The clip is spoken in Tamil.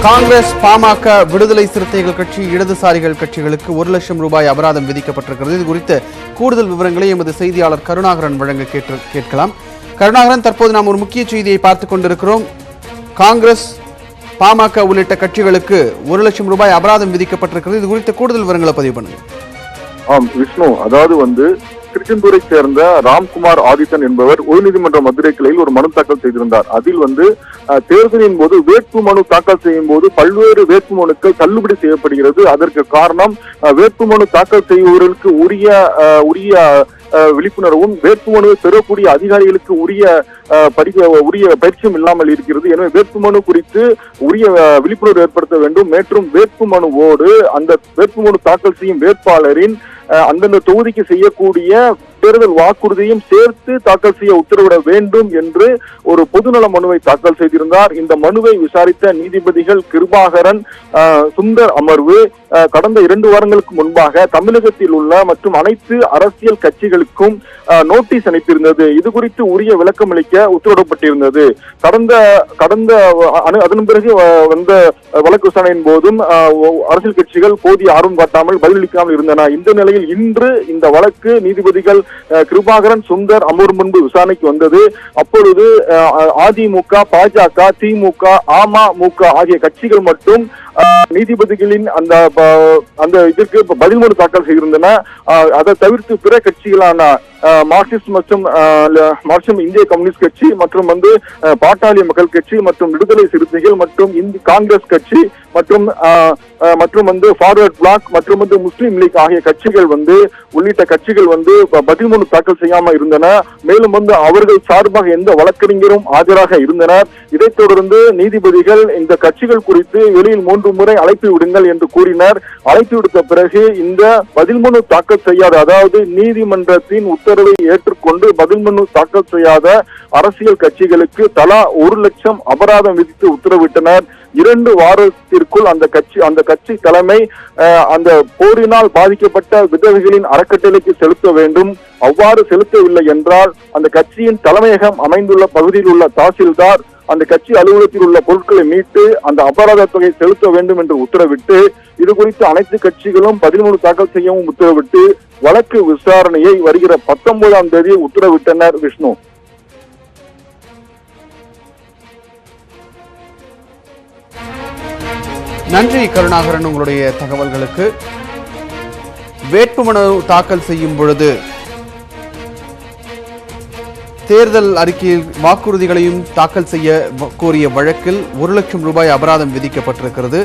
காங்கிரஸ், பாமக, விடுதலை சிறுத்தைகள் கட்சி, இடதுசாரிகள் கட்சிகளுக்கு 1 லட்சம் ரூபாய் அபராதம் விதிக்கப்பட்டிருக்கிறது. இது குறித்த கூடுதல் விவரங்களை எமது செய்தியாளர் கருணாகரன் வழங்க கேட்கலாம். கருணாகரன், தற்போது நாம் ஒரு முக்கிய செய்தியை பார்த்துக் கொண்டிருக்கிறோம். காங்கிரஸ், பாமக உள்ளிட்ட கட்சிகளுக்கு 1 லட்சம் ரூபாய் அபராதம் விதிக்கப்பட்டிருக்கிறது. இது குறித்த கூடுதல் விவரங்களை பதிவு பண்ணுங்க. விஷ்ணு, அதாவது திருச்செந்தூரை சேர்ந்த ராம்குமார் ஆதித்தன் என்பவர் உயர்நீதிமன்ற மதுரை கிளையில் ஒரு மனு தாக்கல் செய்திருந்தார். அதில் தேர்தலின் போது வேட்பு மனு தாக்கல் செய்யும் போது பல்வேறு வேட்பு மனுக்கள் தள்ளுபடி செய்யப்படுகிறது. அதற்கு காரணம் வேட்பு மனு தாக்கல் செய்பவர்களுக்கு உரிய விழிப்புணர்வும் வேட்புமனுவை பெறக்கூடிய அதிகாரிகளுக்கு உரிய பயிற்சியும் இல்லாமல் இருக்கிறது. எனவே வேட்புமனு குறித்து உரிய விழிப்புணர்வு ஏற்படுத்த வேண்டும். மற்றும் வேட்புமனுவோடு அந்த வேட்புமனு தாக்கல் செய்யும் வேட்பாளரின் அந்தந்த தொகுதிக்கு செய்யக்கூடிய தேர்தல் வாக்குறுதியும் சேர்த்து தாக்கல் செய்ய உத்தரவிட வேண்டும் என்று ஒரு பொதுநல மனுவை தாக்கல் செய்திருந்தார். இந்த மனுவை விசாரித்த நீதிபதிகள் கிருபாகரன், சுந்தர் அமர்வு கடந்த 2 வாரங்களுக்கு முன்பாக தமிழகத்தில் உள்ள மற்றும் அனைத்து அரசியல் கட்சிகளுக்கும் நோட்டீஸ் அனுப்பியிருந்தது. இது குறித்து உரிய விளக்கம் அளிக்க உத்தரவிடப்பட்டிருந்தது. அதன் பிறகு வந்த வழக்கு விசாரணையின் போதும் அரசியல் கட்சிகள் போதிய ஆர்வம் காட்டாமல் பதிலளிக்காமல் இருந்தன. இந்த நிலையில் இன்று இந்த வழக்கு நீதிபதிகள் கிருபாகரன், சுந்தர் அமர்வு முன்பு விசாரணைக்கு வந்தது. அப்பொழுது அதிமுக, பாஜக, திமுக, அமமுக ஆகிய கட்சிகள் மட்டும் நீதிபதிகளின் அந்த இதற்கு பதில் மனு தாக்கல் செய்திருந்தன. அதை தவிர்த்து பிற கட்சிகளான மார்க்சிஸ்ட் இந்திய கம்யூனிஸ்ட் கட்சி மற்றும் பாட்டாளி மக்கள் கட்சி மற்றும் விடுதலை சிறுத்தைகள் மற்றும் காங்கிரஸ் கட்சி மற்றும் ஃபார்வர்ட் பிளாக் மற்றும் முஸ்லீம் லீக் ஆகிய கட்சிகள் உள்ளிட்ட கட்சிகள் பதில் மனு தாக்கல் செய்யாமல் இருந்தன. மேலும் அவர்கள் சார்பாக எந்த வழக்கறிஞரும் ஆஜராக இருந்தனர். இதைத் தொடர்ந்து நீதிபதிகள் இந்த கட்சிகள் குறித்து வெளியில் 3 முறை அழைப்பு விடுங்கள் என்று கூறினர். அழைப்பு விடுத்த பிறகு இந்த பதில் மனு தாக்கல் செய்யாத, அதாவது நீதிமன்றத்தின் உத்தரவை ஏற்றுக்கொண்டு பதில் மனு தாக்கல் செய்யாத அரசியல் கட்சிகளுக்கு தலா 1 லட்சம் அபராதம் விதித்து உத்தரவிட்டனர். 2 வாரத்திற்குள் அந்த கட்சி தலைமை அந்த போரினால் பாதிக்கப்பட்ட விதவைகளின் அறக்கட்டளைக்கு செலுத்த வேண்டும். அவ்வாறு செலுத்தவில்லை என்றால் அந்த கட்சியின் தலைமையகம் அமைந்துள்ள பகுதியில் உள்ள தாசில்தார் அந்த கட்சி அலுவலகத்தில் உள்ள பொருட்களை மீட்டு அந்த அபராத தொகை செலுத்த வேண்டும் என்று உத்தரவிட்டு, இது குறித்து அனைத்து கட்சிகளும் பதில் மனு தாக்கல் செய்யவும் உத்தரவிட்டு வழக்கு விசாரணையை வருகிற 19ஆம் தேதி உத்தரவிட்டனர். விஷ்ணு, நன்றி கருணாகரன், உங்களுடைய தகவல்களுக்கு. வேட்புமனு தாக்கல் செய்யும் பொழுது தேர்தல் அறிக்கையில் வாக்குறுதிகளையும் தாக்கல் செய்ய கோரிய வழக்கில் 1 லட்சம் ரூபாய் அபராதம் விதிக்கப்பட்டிருக்கிறது.